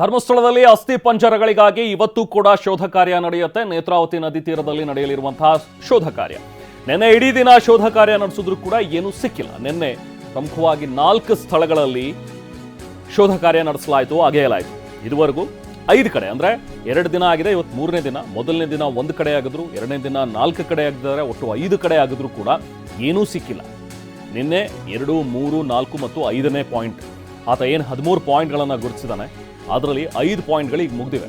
ಧರ್ಮಸ್ಥಳದಲ್ಲಿ ಅಸ್ಥಿ ಪಂಜರಗಳಿಗಾಗಿ ಇವತ್ತು ಕೂಡ ಶೋಧ ಕಾರ್ಯ ನಡೆಯುತ್ತೆ. ನೇತ್ರಾವತಿ ನದಿ ತೀರದಲ್ಲಿ ನಡೆಯಲಿರುವಂತಹ ಶೋಧ ಕಾರ್ಯ. ನಿನ್ನೆ ಇಡೀ ದಿನ ಶೋಧ ಕಾರ್ಯ ನಡೆಸಿದ್ರು ಕೂಡ ಏನೂ ಸಿಕ್ಕಿಲ್ಲ. ನಿನ್ನೆ ಪ್ರಮುಖವಾಗಿ 4 ಸ್ಥಳಗಳಲ್ಲಿ ಶೋಧ ಕಾರ್ಯ ನಡೆಸಲಾಯಿತು, ಅಗೆಯಲಾಯಿತು. ಇದುವರೆಗೂ 5 ಕಡೆ, ಅಂದ್ರೆ 2 ದಿನ ಆಗಿದೆ, ಇವತ್ತು 3ನೇ ದಿನ. ಮೊದಲನೇ ದಿನ 1 ಕಡೆ ಆಗಿದ್ರು, 2ನೇ ದಿನ 4 ಕಡೆ ಆಗಿದ್ದಾರೆ, ಒಟ್ಟು 5 ಕಡೆ ಆಗಿದ್ರು ಕೂಡ ಏನೂ ಸಿಕ್ಕಿಲ್ಲ. ನಿನ್ನೆ 2, 3, 4 ಮತ್ತು 5ನೇ ಪಾಯಿಂಟ್, ಆತ ಏನು 13 ಪಾಯಿಂಟ್ಗಳನ್ನು ಗುರುತಿಸಿದಾನೆ, ಅದರಲ್ಲಿ 5 ಪಾಯಿಂಟ್ಗಳು ಈಗ ಮುಗಿದಿವೆ.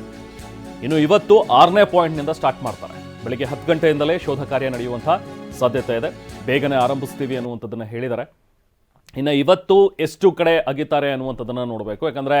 ಇನ್ನು ಇವತ್ತು 6ನೇ ಪಾಯಿಂಟ್ನಿಂದ ಸ್ಟಾರ್ಟ್ ಮಾಡ್ತಾರೆ. ಬೆಳಿಗ್ಗೆ 10 ಗಂಟೆಯಿಂದಲೇ ಶೋಧ ಕಾರ್ಯ ನಡೆಯುವಂಥ ಸಾಧ್ಯತೆ ಇದೆ. ಬೇಗನೆ ಆರಂಭಿಸ್ತೀವಿ ಅನ್ನುವಂಥದ್ದನ್ನು ಹೇಳಿದ್ದಾರೆ. ಇನ್ನು ಇವತ್ತು ಎಷ್ಟು ಕಡೆ ಅಗಿತಾರೆ ಅನ್ನುವಂಥದ್ದನ್ನು ನೋಡಬೇಕು. ಯಾಕಂದರೆ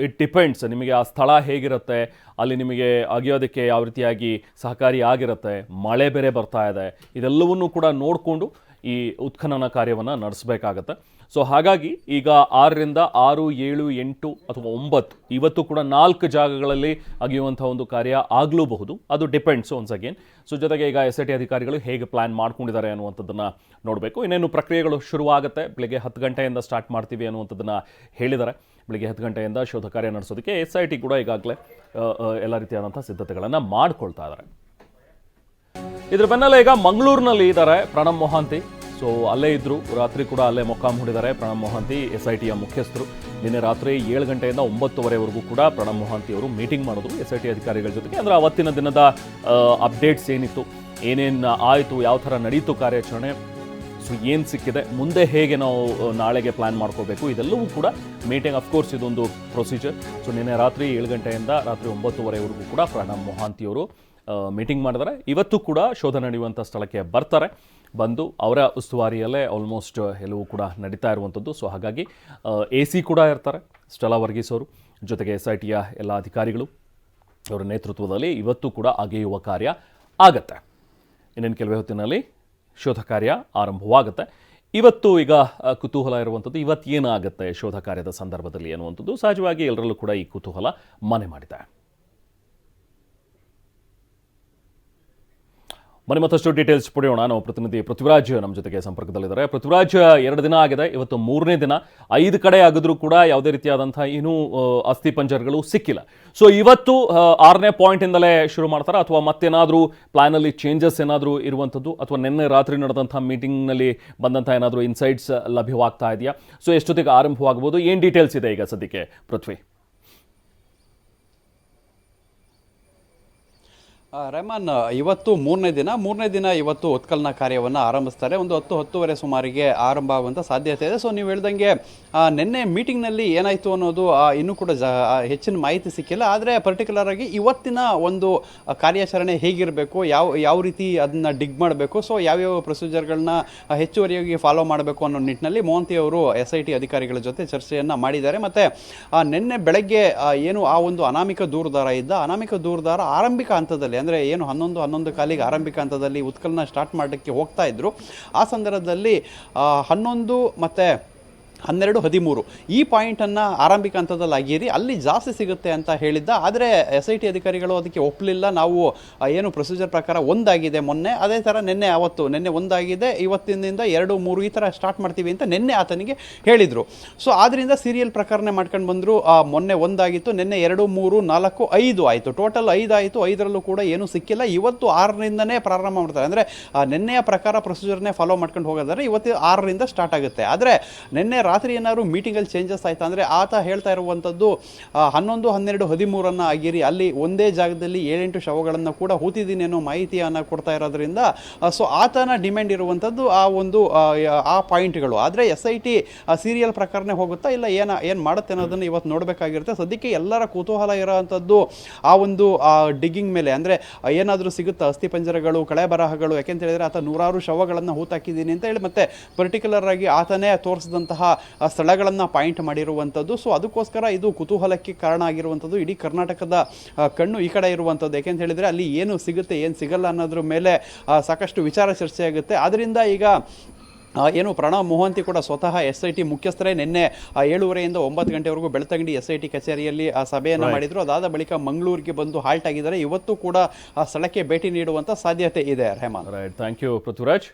ಇಟ್ ಡಿಪೆಂಡ್ಸ್, ನಿಮಗೆ ಆ ಸ್ಥಳ ಹೇಗಿರುತ್ತೆ, ಅಲ್ಲಿ ನಿಮಗೆ ಅಗಿಯೋದಕ್ಕೆ ಯಾವ ರೀತಿಯಾಗಿ ಸಹಕಾರಿ ಆಗಿರುತ್ತೆ, ಮಳೆ ಬೇರೆ ಬರ್ತಾ ಇದೆ, ಇದೆಲ್ಲವನ್ನೂ ಕೂಡ ನೋಡಿಕೊಂಡು ಈ ಉತ್ಖನನ ಕಾರ್ಯವನ್ನು ನಡೆಸಬೇಕಾಗತ್ತೆ. ಸೊ ಹಾಗಾಗಿ ಈಗ 6ರಿಂದ 6, 7, 8 ಅಥವಾ 9 ಇವತ್ತು ಕೂಡ 4 ಜಾಗಗಳಲ್ಲಿ ಅಗಿಯುವಂಥ ಒಂದು ಕಾರ್ಯ ಆಗಲೂಬಹುದು. ಅದು ಡಿಪೆಂಡ್ಸ್ ಒನ್ಸ್ ಅಗೇನ್. ಸೊ ಜೊತೆಗೆ ಈಗ SIT ಅಧಿಕಾರಿಗಳು ಹೇಗೆ ಪ್ಲ್ಯಾನ್ ಮಾಡ್ಕೊಂಡಿದ್ದಾರೆ ಅನ್ನುವಂಥದ್ದನ್ನು ನೋಡಬೇಕು. ಇನ್ನೇನು ಪ್ರಕ್ರಿಯೆಗಳು ಶುರುವಾಗುತ್ತೆ. ಬೆಳಗ್ಗೆ 10 ಗಂಟೆಯಿಂದ ಸ್ಟಾರ್ಟ್ ಮಾಡ್ತೀವಿ ಅನ್ನುವಂಥದ್ದನ್ನು ಹೇಳಿದ್ದಾರೆ. ಬೆಳಗ್ಗೆ 10 ಗಂಟೆಯಿಂದ ಶೋಧ ಕಾರ್ಯ ನಡೆಸೋದಕ್ಕೆ SIT ಕೂಡ ಈಗಾಗಲೇ ಎಲ್ಲ ರೀತಿಯಾದಂಥ ಸಿದ್ಧತೆಗಳನ್ನು ಮಾಡ್ಕೊಳ್ತಾ ಇದ್ದಾರೆ. ಇದ್ರ ಬೆನ್ನಲ್ಲೇ ಈಗ ಮಂಗಳೂರಿನಲ್ಲಿ ಇದ್ದಾರೆ ಪ್ರಣಬ್ ಮೊಹಾಂತಿ. ಸೊ ಅಲ್ಲೇ ಇದ್ದರು, ರಾತ್ರಿ ಕೂಡ ಅಲ್ಲೇ ಮೊಕ್ಕಾಂ ಹೂಡಿದ್ದಾರೆ ಪ್ರಣಬ್ ಮೊಹಾಂತಿ, SITಯ ಮುಖ್ಯಸ್ಥರು. ನಿನ್ನೆ ರಾತ್ರಿ 7 ಗಂಟೆಯಿಂದ 9:30ವರೆಗೂ ಕೂಡ ಪ್ರಣಬ್ ಮೊಹಾಂತಿ ಅವರು ಮೀಟಿಂಗ್ ಮಾಡಿದ್ರು SIT ಅಧಿಕಾರಿಗಳ ಜೊತೆಗೆ. ಅಂದರೆ ಅವತ್ತಿನ ದಿನದ ಅಪ್ಡೇಟ್ಸ್ ಏನಿತ್ತು, ಏನೇನು ಆಯಿತು, ಯಾವ ಥರ ನಡೀತು ಕಾರ್ಯಾಚರಣೆ, ಸೊ ಏನು ಸಿಕ್ಕಿದೆ, ಮುಂದೆ ಹೇಗೆ ನಾವು ನಾಳೆಗೆ ಪ್ಲ್ಯಾನ್ ಮಾಡ್ಕೋಬೇಕು, ಇದೆಲ್ಲವೂ ಕೂಡ ಮೀಟಿಂಗ್. ಅಫ್ಕೋರ್ಸ್ ಇದೊಂದು ಪ್ರೊಸೀಜರ್. ಸೊ ನಿನ್ನೆ ರಾತ್ರಿ 7 ಗಂಟೆಯಿಂದ ರಾತ್ರಿ 9:30ವರೆಗೂ ಕೂಡ ಪ್ರಣಬ್ ಮೊಹಾಂತಿಯವರು ಮೀಟಿಂಗ್ ಮಾಡಿದ್ದಾರೆ. ಇವತ್ತು ಕೂಡ ಶೋಧ ನಡೆಯುವಂಥ ಸ್ಥಳಕ್ಕೆ ಬರ್ತಾರೆ. ಬಂದು ಅವರ ಉಸ್ತುವಾರಿಯಲ್ಲೇ ಆಲ್ಮೋಸ್ಟ್ ಎಲ್ಲವೂ ಕೂಡ ನಡೀತಾ ಇರುವಂಥದ್ದು. ಸೊ ಹಾಗಾಗಿ AC ಕೂಡ ಇರ್ತಾರೆ, ಸ್ಟೆಲಾ ವರ್ಗೀಸ್ ಅವರು, ಜೊತೆಗೆ SITಯ ಎಲ್ಲ ಅಧಿಕಾರಿಗಳು ಅವರ ನೇತೃತ್ವದಲ್ಲಿ ಇವತ್ತು ಕೂಡ ಅಗೆಯುವ ಕಾರ್ಯ ಆಗತ್ತೆ. ಇನ್ನೇನು ಕೆಲವೇ ಹೊತ್ತಿನಲ್ಲಿ ಶೋಧ ಕಾರ್ಯ ಆರಂಭವಾಗುತ್ತೆ. ಇವತ್ತು ಈಗ ಕುತೂಹಲ ಇರುವಂಥದ್ದು, ಇವತ್ತು ಏನಾಗುತ್ತೆ ಶೋಧ ಕಾರ್ಯದ ಸಂದರ್ಭದಲ್ಲಿ ಅನ್ನುವಂಥದ್ದು. ಸಹಜವಾಗಿ ಎಲ್ಲರಲ್ಲೂ ಕೂಡ ಈ ಕುತೂಹಲ ಮನೆ ಮಾಡಿದೆ. ಮನೆ ಮತ್ತಷ್ಟು ಡೀಟೇಲ್ಸ್ ಪಡೆಯೋಣ. ನಾವು ಪ್ರತಿನಿಧಿ ಪೃಥ್ವಿರಾಜ್ ನಮ್ಮ ಜೊತೆಗೆ ಸಂಪರ್ಕದಲ್ಲಿದ್ದಾರೆ. ಪೃಥ್ವಿರಾಜ್, 2 ದಿನ ಆಗಿದೆ, ಇವತ್ತು 3ನೇ ದಿನ. 5 ಕಡೆ ಆಗಿದ್ರೂ ಕೂಡ ಯಾವುದೇ ರೀತಿಯಾದಂಥ ಏನೂ ಅಸ್ಥಿ ಪಂಜರಗಳು ಸಿಕ್ಕಿಲ್ಲ. ಸೊ ಇವತ್ತು 6ನೇ ಪಾಯಿಂಟಿಂದಲೇ ಶುರು ಮಾಡ್ತಾರಾ, ಅಥವಾ ಮತ್ತೇನಾದರೂ ಪ್ಲಾನಲ್ಲಿ ಚೇಂಜಸ್ ಏನಾದರೂ ಇರುವಂಥದ್ದು, ಅಥವಾ ನಿನ್ನೆ ರಾತ್ರಿ ನಡೆದಂಥ ಮೀಟಿಂಗ್ನಲ್ಲಿ ಬಂದಂಥ ಏನಾದರೂ ಇನ್ಸೈಟ್ಸ್ ಲಭ್ಯವಾಗ್ತಾ ಇದೆಯಾ? ಸೊ ಎಷ್ಟೊತ್ತಿಗೆ ಆರಂಭವಾಗ್ಬೋದು, ಏನು ಡೀಟೇಲ್ಸ್ ಇದೆ ಈಗ ಸದ್ಯಕ್ಕೆ ಪೃಥ್ವಿ? ರೆಹಮಾನ್, ಇವತ್ತು 3ನೇ ದಿನ ಇವತ್ತು ಉತ್ಖನನ ಕಾರ್ಯವನ್ನು ಆರಂಭಿಸ್ತಾರೆ. ಒಂದು 10-10:30 ಸುಮಾರಿಗೆ ಆರಂಭ ಆಗುವಂಥ ಸಾಧ್ಯತೆ ಇದೆ. ಸೊ ನೀವು ಹೇಳ್ದಂಗೆ ನಿನ್ನೆ ಮೀಟಿಂಗ್ನಲ್ಲಿ ಏನಾಯಿತು ಅನ್ನೋದು ಇನ್ನೂ ಕೂಡ ಹೆಚ್ಚಿನ ಮಾಹಿತಿ ಸಿಕ್ಕಿಲ್ಲ. ಆದರೆ ಪರ್ಟಿಕ್ಯುಲರ್ ಆಗಿ ಇವತ್ತಿನ ಒಂದು ಕಾರ್ಯಾಚರಣೆ ಹೇಗಿರಬೇಕು, ಯಾವ ರೀತಿ ಅದನ್ನು ಡಿಗ್ ಮಾಡಬೇಕು, ಸೊ ಯಾವ್ಯಾವ ಪ್ರೊಸೀಜರ್ಗಳನ್ನ ಹೆಚ್ಚುವರಿಯಾಗಿ ಫಾಲೋ ಮಾಡಬೇಕು ಅನ್ನೋ ನಿಟ್ಟಿನಲ್ಲಿ ಮೊಹಾಂತಿ ಅವರು SIT ಅಧಿಕಾರಿಗಳ ಜೊತೆ ಚರ್ಚೆಯನ್ನು ಮಾಡಿದ್ದಾರೆ. ಮತ್ತು ನಿನ್ನೆ ಬೆಳಗ್ಗೆ ಏನು ಆ ಒಂದು ಅನಾಮಿಕ ದೂರುದಾರ ಇದ್ದ, ಅನಾಮಿಕ ದೂರುದಾರ ಆರಂಭಿಕ ಹಂತದಲ್ಲಿ, ಅಂದರೆ ಏನು 11 ಕಾಲಿಗೆ ಆರಂಭಿಕ ಹಂತದಲ್ಲಿ ಉತ್ಖನನ ಸ್ಟಾರ್ಟ್ ಮಾಡೋಕ್ಕೆ ಹೋಗ್ತಾ ಇದ್ರು. ಆ ಸಂದರ್ಭದಲ್ಲಿ 11 ಮತ್ತು 12, 13 ಈ ಪಾಯಿಂಟನ್ನು ಆರಂಭಿಕ ಹಂತದಲ್ಲಿ ಆಗಿರಿ, ಅಲ್ಲಿ ಜಾಸ್ತಿ ಸಿಗುತ್ತೆ ಅಂತ ಹೇಳಿದ್ದ. ಆದರೆ SIT ಅಧಿಕಾರಿಗಳು ಅದಕ್ಕೆ ಒಪ್ಪಲಿಲ್ಲ. ನಾವು ಏನು ಪ್ರೊಸೀಜರ್ ಪ್ರಕಾರ 1 ಆಗಿದೆ ಮೊನ್ನೆ, ಅದೇ ಥರ ನಿನ್ನೆ 1 ಆಗಿದೆ, ಇವತ್ತಿನಿಂದ 2, 3 ಈ ಥರ ಸ್ಟಾರ್ಟ್ ಮಾಡ್ತೀವಿ ಅಂತ ನಿನ್ನೆ ಆತನಿಗೆ ಹೇಳಿದರು. ಸೊ ಆದ್ದರಿಂದ ಸೀರಿಯಲ್ ಪ್ರಕಾರನೇ ಮಾಡ್ಕೊಂಡು ಬಂದರು. ಮೊನ್ನೆ 1 ಆಗಿತ್ತು, ನಿನ್ನೆ 2, 3, 4, 5 ಆಯಿತು, ಟೋಟಲ್ 5 ಆಯಿತು. 5ರಲ್ಲೂ ಕೂಡ ಏನೂ ಸಿಕ್ಕಿಲ್ಲ. ಇವತ್ತು 6ರಿಂದನೇ ಪ್ರಾರಂಭ ಮಾಡ್ತಾರೆ. ಅಂದರೆ ನಿನ್ನೆಯ ಪ್ರಕಾರ ಪ್ರೊಸೀಜರ್ನೇ ಫಾಲೋ ಮಾಡ್ಕೊಂಡು ಹೋಗೋದಾದ್ರೆ ಇವತ್ತು 6ರಿಂದ ಸ್ಟಾರ್ಟ್ ಆಗುತ್ತೆ. ಆದರೆ ನಿನ್ನೆ ರಾತ್ರಿ ಏನಾದ್ರು ಮೀಟಿಂಗಲ್ಲಿ ಚೇಂಜಸ್ ಆಯ್ತಾ ಅಂದರೆ ಆತ ಹೇಳ್ತಾ ಇರುವಂಥದ್ದು 11, 12, 13 ಆಗಿರಿ, ಅಲ್ಲಿ ಒಂದೇ ಜಾಗದಲ್ಲಿ 7-8 ಶವಗಳನ್ನು ಕೂಡ ಹೂತಿದ್ದೀನಿ ಅನ್ನೋ ಮಾಹಿತಿಯನ್ನು ಕೊಡ್ತಾ ಇರೋದ್ರಿಂದ ಸೊ ಆತನ ಡಿಮ್ಯಾಂಡ್ ಇರುವಂಥದ್ದು ಆ ಪಾಯಿಂಟ್ಗಳು. ಆದರೆ SIT ಸೀರಿಯಲ್ ಪ್ರಕಾರನೇ ಹೋಗುತ್ತಾ ಇಲ್ಲ ಏನು ಮಾಡುತ್ತೆ ಅನ್ನೋದನ್ನು ಇವತ್ತು ನೋಡಬೇಕಾಗಿರುತ್ತೆ. ಸದ್ಯಕ್ಕೆ ಎಲ್ಲರ ಕುತೂಹಲ ಇರೋವಂಥದ್ದು ಆ ಒಂದು ಡಿಗ್ಗಿಂಗ್ ಮೇಲೆ, ಅಂದರೆ ಏನಾದರೂ ಸಿಗುತ್ತಾ ಅಸ್ಥಿ ಪಂಜರಗಳು, ಕಳೆ ಬರಹಗಳು, ಯಾಕೆಂತ ಹೇಳಿದರೆ ಆತ 100 ಶವಗಳನ್ನು ಹೂತಾಕಿದ್ದೀನಿ ಅಂತ ಹೇಳಿ ಮತ್ತೆ ಪರ್ಟಿಕ್ಯುಲರ್ ಆಗಿ ಆತನೇ ತೋರಿಸಿದಂತಹ ಸ್ಥಳಗಳನ್ನು ಪಾಯಿಂಟ್ ಮಾಡಿರುವಂಥದ್ದು. ಸೊ ಅದಕ್ಕೋಸ್ಕರ ಇದು ಕುತೂಹಲಕ್ಕೆ ಕಾರಣ ಆಗಿರುವಂಥದ್ದು. ಇಡೀ ಕರ್ನಾಟಕದ ಕಣ್ಣು ಈ ಕಡೆ ಇರುವಂಥದ್ದು. ಯಾಕೆಂತ ಹೇಳಿದರೆ ಅಲ್ಲಿ ಏನು ಸಿಗುತ್ತೆ, ಏನು ಸಿಗಲ್ಲ ಅನ್ನೋದ್ರ ಮೇಲೆ ಸಾಕಷ್ಟು ವಿಚಾರ ಚರ್ಚೆ ಆಗುತ್ತೆ. ಆದ್ದರಿಂದ ಈಗ ಏನು ಪ್ರಣಬ್ ಮೊಹಾಂತಿ ಕೂಡ ಸ್ವತಃ SIT ಮುಖ್ಯಸ್ಥರೇ ನಿನ್ನೆ 7:30ಯಿಂದ 9 ಗಂಟೆವರೆಗೂ ಬೆಳ್ತಂಗಡಿ SIT ಕಚೇರಿಯಲ್ಲಿ ಸಭೆಯನ್ನು ಮಾಡಿದರು. ಅದಾದ ಬಳಿಕ ಮಂಗಳೂರಿಗೆ ಬಂದು ಹಾಲ್ಟ್ ಆಗಿದ್ದಾರೆ. ಇವತ್ತು ಕೂಡ ಸ್ಥಳಕ್ಕೆ ಭೇಟಿ ನೀಡುವಂಥ ಸಾಧ್ಯತೆ ಇದೆ. Rahman, right, thank you Prithviraj.